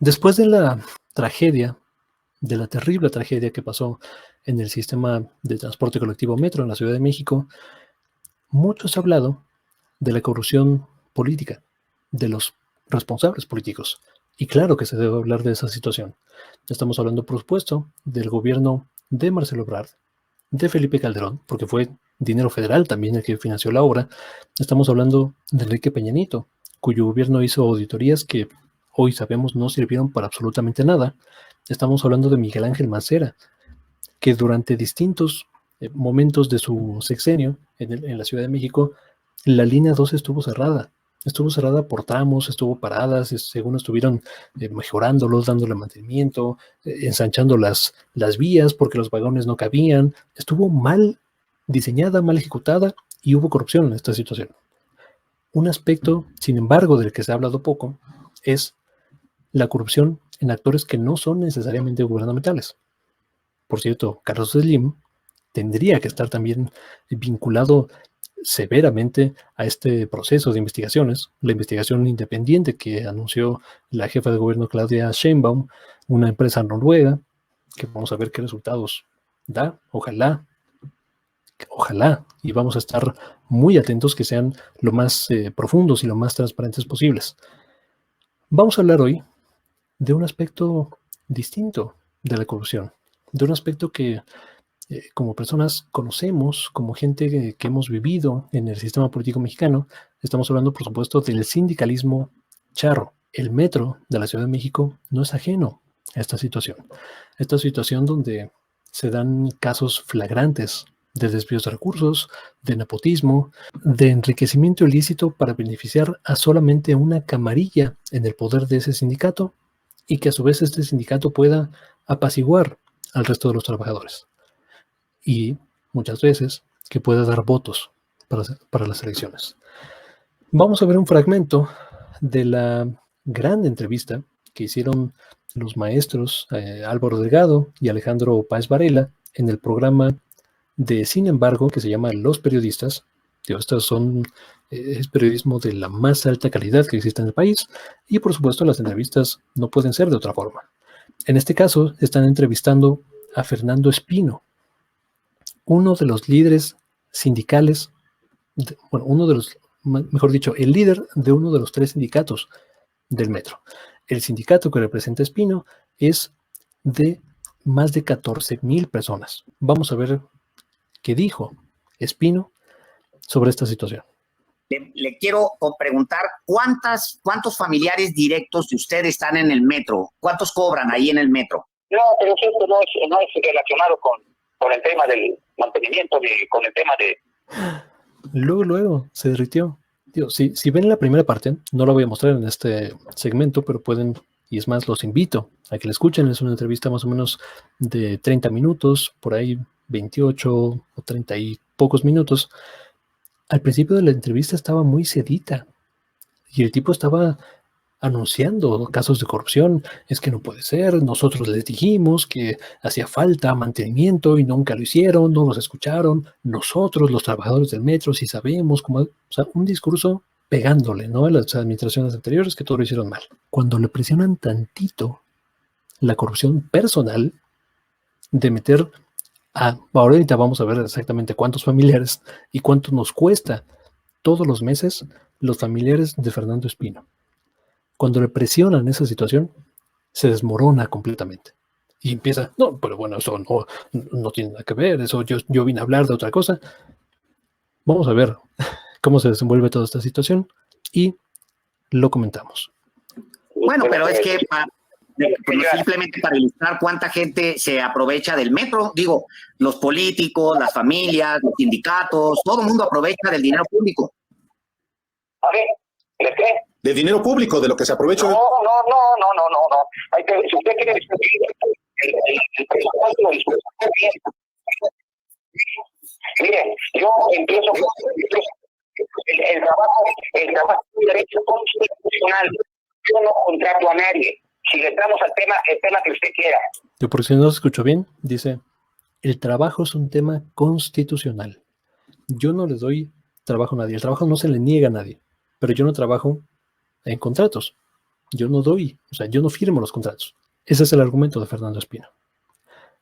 Después de la tragedia, de la terrible tragedia que pasó en el sistema de transporte colectivo Metro en la Ciudad de México, mucho se ha hablado de la corrupción política, de los responsables políticos. Y claro que se debe hablar de esa situación. Estamos hablando, por supuesto, del gobierno de Marcelo Ebrard, de Felipe Calderón, porque fue dinero federal también el que financió la obra. Estamos hablando de Enrique Peña Nieto, cuyo gobierno hizo auditorías que hoy sabemos no sirvieron para absolutamente nada. Estamos hablando de Miguel Ángel Mancera, que durante distintos momentos de su sexenio en la Ciudad de México, la línea 2 estuvo cerrada. Estuvo cerrada por tramos, estuvo parada, según estuvieron mejorándolos, dándole mantenimiento, ensanchando las vías porque los vagones no cabían. Estuvo mal diseñada, mal ejecutada y hubo corrupción en esta situación. Un aspecto, sin embargo, del que se ha hablado poco es la corrupción en actores que no son necesariamente gubernamentales. Por cierto, Carlos Slim tendría que estar también vinculado severamente a este proceso de investigaciones, la investigación independiente que anunció la jefa de gobierno Claudia Sheinbaum, una empresa noruega, que vamos a ver qué resultados da, ojalá, y vamos a estar muy atentos que sean lo más profundos y lo más transparentes posibles. Vamos a hablar hoy de un aspecto distinto de la corrupción, de un aspecto que como personas conocemos, como gente que hemos vivido en el sistema político mexicano. Estamos hablando, por supuesto, del sindicalismo charro. El metro de la Ciudad de México no es ajeno a esta situación donde se dan casos flagrantes de desvíos de recursos, de nepotismo, de enriquecimiento ilícito para beneficiar a solamente una camarilla en el poder de ese sindicato y que a su vez este sindicato pueda apaciguar al resto de los trabajadores y muchas veces que pueda dar votos para las elecciones. Vamos a ver un fragmento de la gran entrevista que hicieron los maestros Álvaro Delgado y Alejandro Páez Varela en el programa de Sin embargo, que se llama Los Periodistas. Estos son es periodismo de la más alta calidad que existe en el país y por supuesto las entrevistas no pueden ser de otra forma. En este caso están entrevistando a Fernando Espino, uno de los líderes sindicales, mejor dicho, el líder de uno de los 3 sindicatos del metro. El sindicato que representa Espino es de más de 14,000 personas. Vamos a ver qué dijo Espino sobre esta situación. Le quiero preguntar cuántos familiares directos de usted están en el metro, cuántos cobran ahí en el metro. No, pero esto no es relacionado con el tema del mantenimiento, con el tema de... Luego se derritió. Si ven la primera parte, no la voy a mostrar en este segmento, pero pueden, y es más, los invito a que la escuchen. Es una entrevista más o menos de 30 minutos, por ahí 28 o 30 y pocos minutos. Al principio de la entrevista estaba muy sedita y el tipo estaba anunciando casos de corrupción. Es que no puede ser, nosotros les dijimos que hacía falta mantenimiento y nunca lo hicieron, no nos escucharon, nosotros los trabajadores del metro sí sabemos cómo, o sea, un discurso pegándole, ¿no?, a las administraciones anteriores que todo lo hicieron mal. Cuando le presionan tantito la corrupción personal de meter ahorita vamos a ver exactamente cuántos familiares y cuánto nos cuesta todos los meses los familiares de Fernando Espino. Cuando le presionan esa situación, se desmorona completamente. Y empieza, no, pero bueno, eso no tiene nada que ver, eso yo vine a hablar de otra cosa. Vamos a ver cómo se desenvuelve toda esta situación y lo comentamos. Bueno, pero es que simplemente para ilustrar cuánta gente se aprovecha del metro, digo, los políticos, las familias, los sindicatos, todo el mundo aprovecha del dinero público. A ver, ¿de qué? De dinero público, de lo que se aprovecha. No. Si usted quiere discutir el presupuesto, lo discute bien. Miren, yo empiezo con el trabajo es un derecho constitucional. Yo no contrato a nadie. Si le entramos al tema, el tema que usted quiera. Yo, por si no se escuchó bien, dice, el trabajo es un tema constitucional. Yo no le doy trabajo a nadie. El trabajo no se le niega a nadie. Pero yo no trabajo en contratos. yo no doy, o sea, yo no firmo los contratos. Ese es el argumento de Fernando Espino,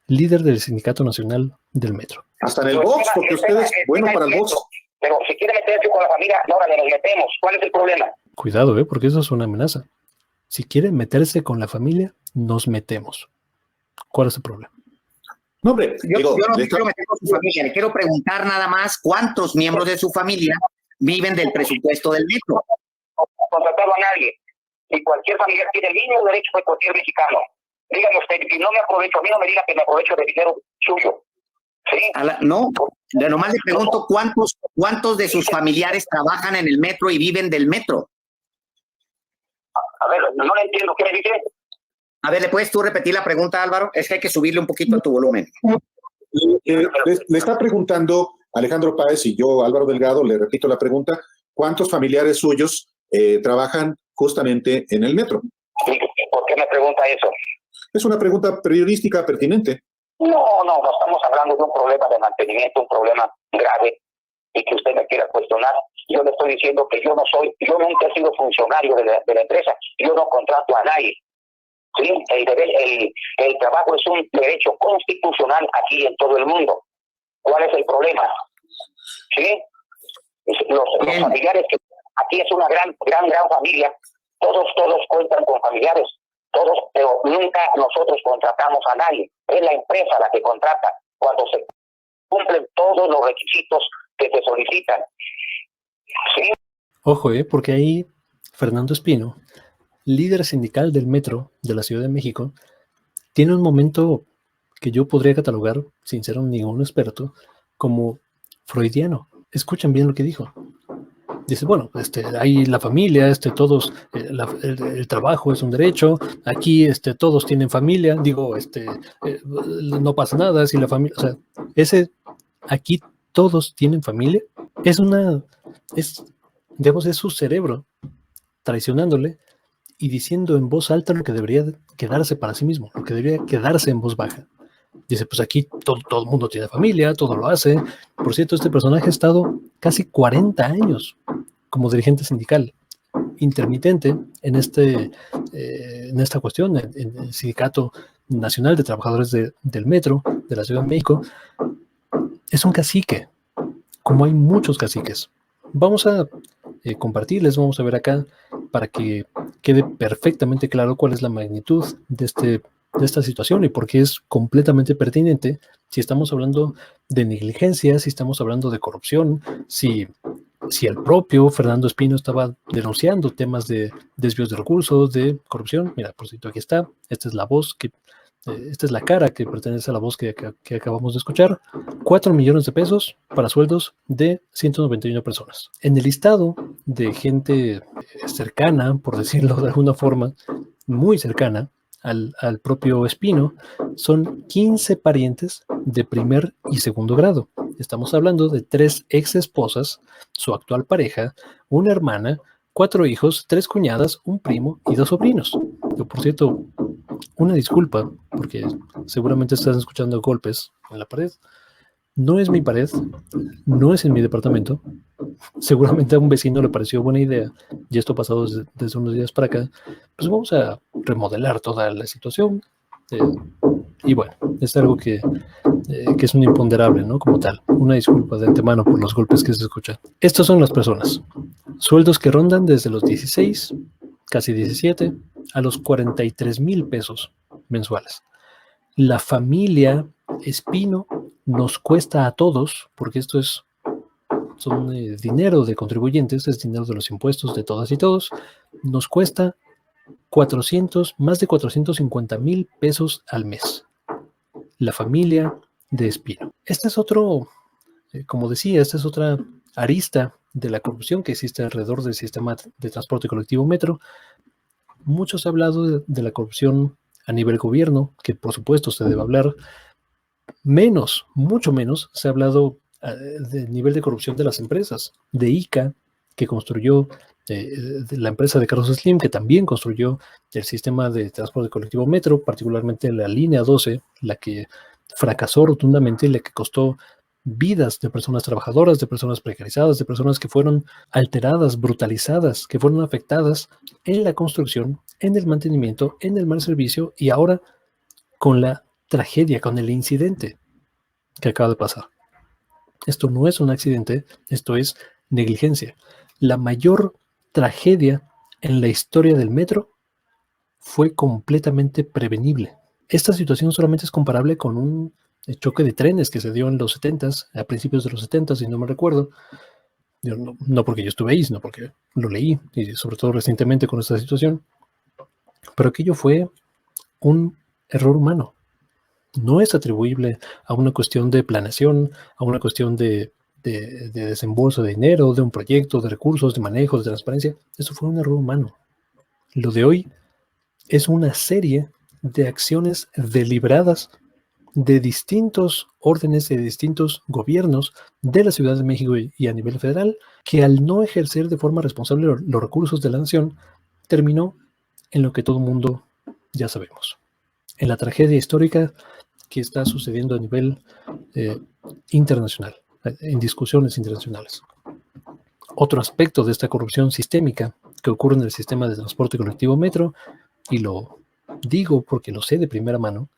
líder del Sindicato Nacional del Metro. Hasta en el box, porque usted es bueno para el box. Pero si quiere meterse con la familia, ahora nos metemos. ¿Cuál es el problema? Cuidado, porque eso es una amenaza. Si quiere meterse con la familia, nos metemos. ¿Cuál es el problema? No, hombre, yo no me quiero meter con su familia, le quiero preguntar nada más cuántos miembros de su familia viven del presupuesto del metro. Contratarlo a nadie. Y cualquier familiar tiene el mismo derecho que cualquier mexicano. Dígame usted, si no me aprovecho, a mí no me diga que me aprovecho de dinero suyo. ¿Sí? No, nomás le pregunto cuántos de sus familiares trabajan en el metro y viven del metro. A ver, no le entiendo, ¿qué me dice? A ver, ¿le puedes tú repetir la pregunta, Álvaro? Es que hay que subirle un poquito a tu volumen. Le está preguntando Alejandro Páez y yo, Álvaro Delgado, le repito la pregunta, ¿cuántos familiares suyos trabajan justamente en el metro? ¿Y por qué me pregunta eso? Es una pregunta periodística pertinente. No estamos hablando de un problema de mantenimiento, un problema grave, y que usted me quiera cuestionar. Yo le estoy diciendo que yo nunca he sido funcionario de la empresa, yo no contrato a nadie. Sí, el trabajo es un derecho constitucional aquí en todo el mundo. ¿Cuál es el problema? Sí, los familiares, que aquí es una gran familia, todos cuentan con familiares, todos, pero nunca nosotros contratamos a nadie. Es la empresa la que contrata cuando se cumplen todos los requisitos que se solicitan. Sí. Ojo, porque ahí Fernando Espino, líder sindical del metro de la Ciudad de México, tiene un momento que yo podría catalogar, sin ser ningún experto, como freudiano. Escuchen bien lo que dijo. Dice, bueno, hay la familia, todos, el trabajo es un derecho, aquí todos tienen familia, no pasa nada si la familia, o sea, aquí todos tienen familia, es su cerebro traicionándole y diciendo en voz alta lo que debería quedarse para sí mismo, lo que debería quedarse en voz baja. Dice, pues aquí todo el mundo tiene familia, todo lo hace. Por cierto, este personaje ha estado casi 40 años como dirigente sindical, intermitente en esta cuestión, en el Sindicato Nacional de Trabajadores del Metro de la Ciudad de México. Es un cacique, como hay muchos caciques. Vamos a compartirles, vamos a ver acá, para que quede perfectamente claro cuál es la magnitud de esta situación y por qué es completamente pertinente si estamos hablando de negligencia, si estamos hablando de corrupción, si el propio Fernando Espino estaba denunciando temas de desvíos de recursos, de corrupción. Mira, por cierto, aquí está. Esta es la voz esta es la cara que pertenece a la voz que acabamos de escuchar. 4 millones de pesos para sueldos de 191 personas. En el listado de gente cercana, por decirlo de alguna forma, muy cercana al propio Espino, son 15 parientes de primer y segundo grado. Estamos hablando de 3 ex esposas, su actual pareja, una hermana, 4 hijos, 3 cuñadas, un primo y 2 sobrinos. Yo, por cierto, una disculpa, porque seguramente estás escuchando golpes en la pared. No es mi pared, no es en mi departamento. Seguramente a un vecino le pareció buena idea, y esto pasado desde unos días para acá. Pues vamos a remodelar toda la situación. Y bueno, es algo que es un imponderable, ¿no? Como tal. Una disculpa de antemano por los golpes que se escuchan. Estas son las personas. Sueldos que rondan desde los 16, casi 17, a los 43,000 pesos mensuales. La familia Espino nos cuesta a todos, porque esto son dinero de contribuyentes, es dinero de los impuestos de todas y todos, nos cuesta más de 450,000 pesos al mes. La familia de Espino. Este es otro, como decía, esta es otra arista de la corrupción que existe alrededor del sistema de transporte colectivo metro. Muchos han hablado de la corrupción a nivel gobierno, que por supuesto se debe hablar. Mucho menos, se ha hablado del nivel de corrupción de las empresas, de ICA, que construyó, de la empresa de Carlos Slim, que también construyó el sistema de transporte colectivo metro, particularmente la línea 12, la que fracasó rotundamente y la que costó vidas de personas trabajadoras, de personas precarizadas, de personas que fueron alteradas, brutalizadas, que fueron afectadas en la construcción, en el mantenimiento, en el mal servicio y ahora con la tragedia, con el incidente que acaba de pasar. Esto no es un accidente, esto es negligencia. La mayor tragedia en la historia del metro fue completamente prevenible. Esta situación solamente es comparable con un choque de trenes que se dio en los 70s, a principios de los 70s, si no me recuerdo. No porque yo estuve ahí, sino porque lo leí, y sobre todo recientemente con esta situación. Pero aquello fue un error humano. No es atribuible a una cuestión de planeación, a una cuestión de desembolso de dinero, de un proyecto, de recursos, de manejo, de transparencia. Eso fue un error humano. Lo de hoy es una serie de acciones deliberadas de distintos órdenes, de distintos gobiernos de la Ciudad de México y a nivel federal, que al no ejercer de forma responsable los recursos de la nación, terminó en lo que todo el mundo ya sabemos, en la tragedia histórica que está sucediendo a nivel internacional, en discusiones internacionales. Otro aspecto de esta corrupción sistémica que ocurre en el sistema de transporte colectivo metro, y lo digo porque lo sé de primera mano,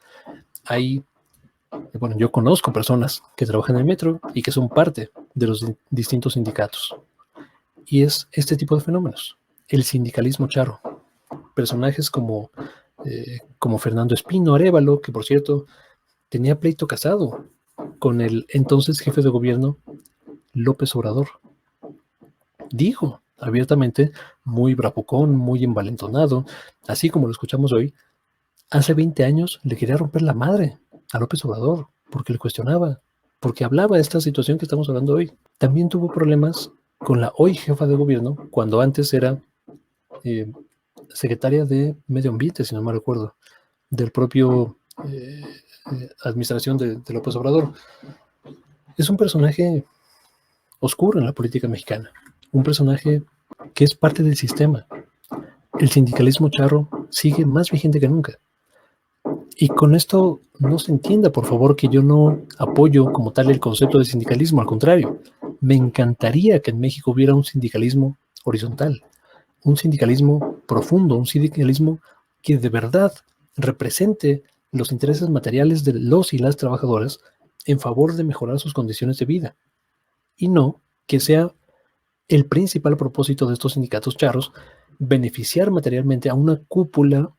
yo conozco personas que trabajan en el metro y que son parte de los distintos sindicatos. Y es este tipo de fenómenos. El sindicalismo charro. Personajes como Fernando Espino Arévalo, que por cierto tenía pleito casado con el entonces jefe de gobierno López Obrador. Dijo abiertamente, muy bravucón, muy envalentonado, así como lo escuchamos hoy, hace 20 años le quería romper la madre a López Obrador porque le cuestionaba, porque hablaba de esta situación que estamos hablando hoy. También tuvo problemas con la hoy jefa de gobierno, cuando antes era secretaria de Medio Ambiente, si no me recuerdo, del propio administración de López Obrador. Es un personaje oscuro en la política mexicana, un personaje que es parte del sistema. El sindicalismo charro sigue más vigente que nunca. Y con esto no se entienda, por favor, que yo no apoyo como tal el concepto de sindicalismo. Al contrario, me encantaría que en México hubiera un sindicalismo horizontal, un sindicalismo profundo, un sindicalismo que de verdad represente los intereses materiales de los y las trabajadoras en favor de mejorar sus condiciones de vida. Y no que sea el principal propósito de estos sindicatos charros beneficiar materialmente a una cúpula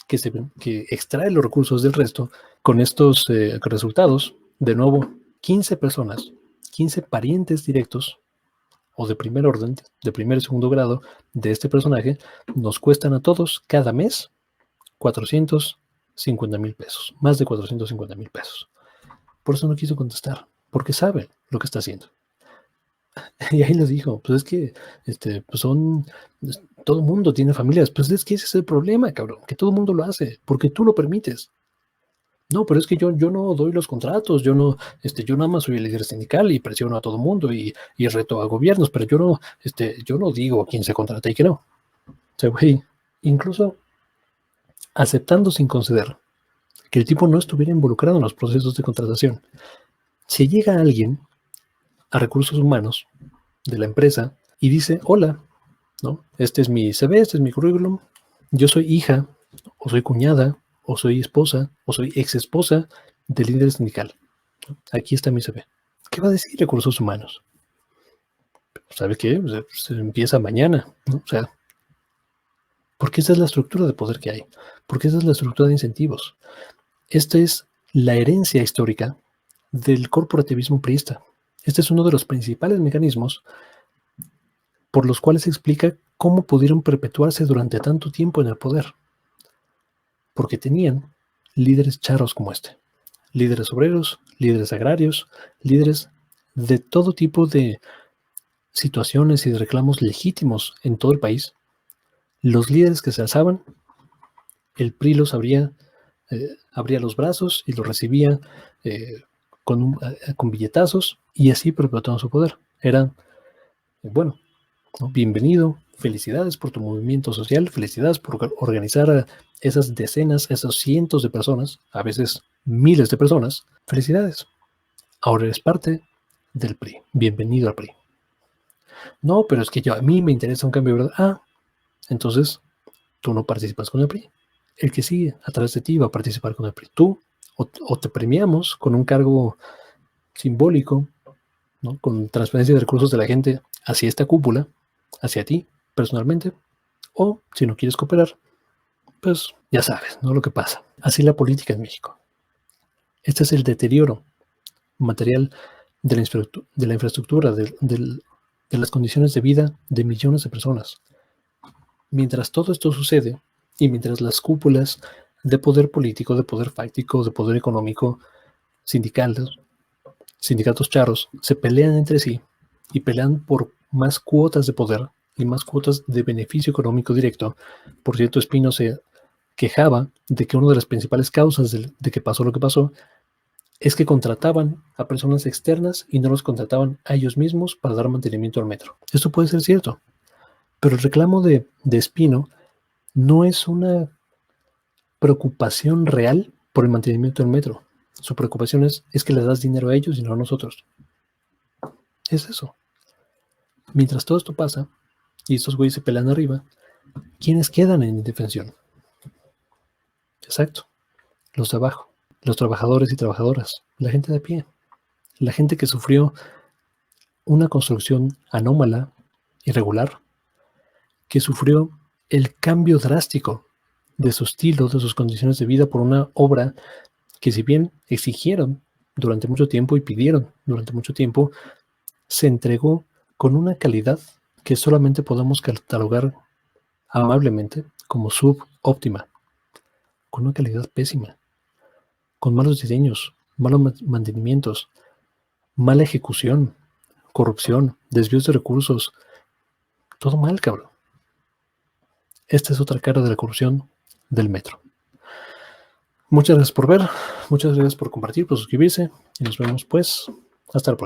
que extrae los recursos del resto con estos resultados. De nuevo, 15 personas, 15 parientes directos o de primer orden, de primer y segundo grado de este personaje, nos cuestan a todos cada mes 450,000 pesos, más de 450,000 pesos. Por eso no quiso contestar, porque sabe lo que está haciendo. Y ahí les dijo, pues es que todo el mundo tiene familias, pues es que ese es el problema, cabrón, que todo el mundo lo hace, porque tú lo permites. No, pero es que yo no doy los contratos, yo nada más soy el líder sindical y presiono a todo el mundo y reto a gobiernos, pero yo no digo quién se contrata y qué no. O sea, güey, incluso aceptando sin conceder que el tipo no estuviera involucrado en los procesos de contratación, si llega alguien a recursos humanos de la empresa y dice, hola, ¿no? Este es mi CV, este es mi currículum, yo soy hija, o soy cuñada, o soy esposa, o soy ex esposa del líder sindical. Aquí está mi CV. ¿Qué va a decir recursos humanos? ¿Sabe qué? Se empieza mañana, ¿no? O sea, porque esa es la estructura de poder que hay, porque esa es la estructura de incentivos. Esta es la herencia histórica del corporativismo priista. Este es uno de los principales mecanismos por los cuales se explica cómo pudieron perpetuarse durante tanto tiempo en el poder. Porque tenían líderes charros como este. Líderes obreros, líderes agrarios, líderes de todo tipo de situaciones y de reclamos legítimos en todo el país. Los líderes que se alzaban, el PRI los abría los brazos y los recibía con billetazos y así perpetuaban su poder. Era, bueno, ¿no? Bienvenido, felicidades por tu movimiento social, felicidades por organizar a esas decenas, esos cientos de personas, a veces miles de personas, felicidades. Ahora eres parte del PRI. Bienvenido al PRI. No, pero es que a mí me interesa un cambio, ¿verdad? Ah, entonces tú no participas con el PRI. El que sigue atrás de ti va a participar con el PRI. Tú o te premiamos con un cargo simbólico, ¿no? Con transferencia de recursos de la gente hacia esta cúpula, hacia ti personalmente, o si no quieres cooperar, pues ya sabes, ¿no? Lo que pasa. Así la política en México. Este es el deterioro material de la infraestructura, de las condiciones de vida de millones de personas. Mientras todo esto sucede, y mientras las cúpulas de poder político, de poder fáctico, de poder económico, sindicatos charros, se pelean entre sí y pelean por más cuotas de poder y más cuotas de beneficio económico directo. Por cierto, Espino se quejaba de que una de las principales causas de que pasó lo que pasó es que contrataban a personas externas y no los contrataban a ellos mismos para dar mantenimiento al metro. Esto puede ser cierto, pero el reclamo de Espino no es una preocupación real por el mantenimiento del metro. Su preocupación es que les das dinero a ellos y no a nosotros. Es eso. Mientras todo esto pasa y estos güeyes se pelean arriba, ¿quiénes quedan en indefensión? Exacto. Los de abajo. Los trabajadores y trabajadoras. La gente de a pie. La gente que sufrió una construcción anómala, irregular, que sufrió el cambio drástico de su estilo, de sus condiciones de vida por una obra que, si bien exigieron durante mucho tiempo y pidieron durante mucho tiempo, se entregó con una calidad que solamente podemos catalogar amablemente como subóptima, con una calidad pésima, con malos diseños, malos mantenimientos, mala ejecución, corrupción, desvíos de recursos, todo mal, cabrón. Esta es otra cara de la corrupción del metro. Muchas gracias por ver, muchas gracias por compartir, por suscribirse y nos vemos pues hasta la próxima.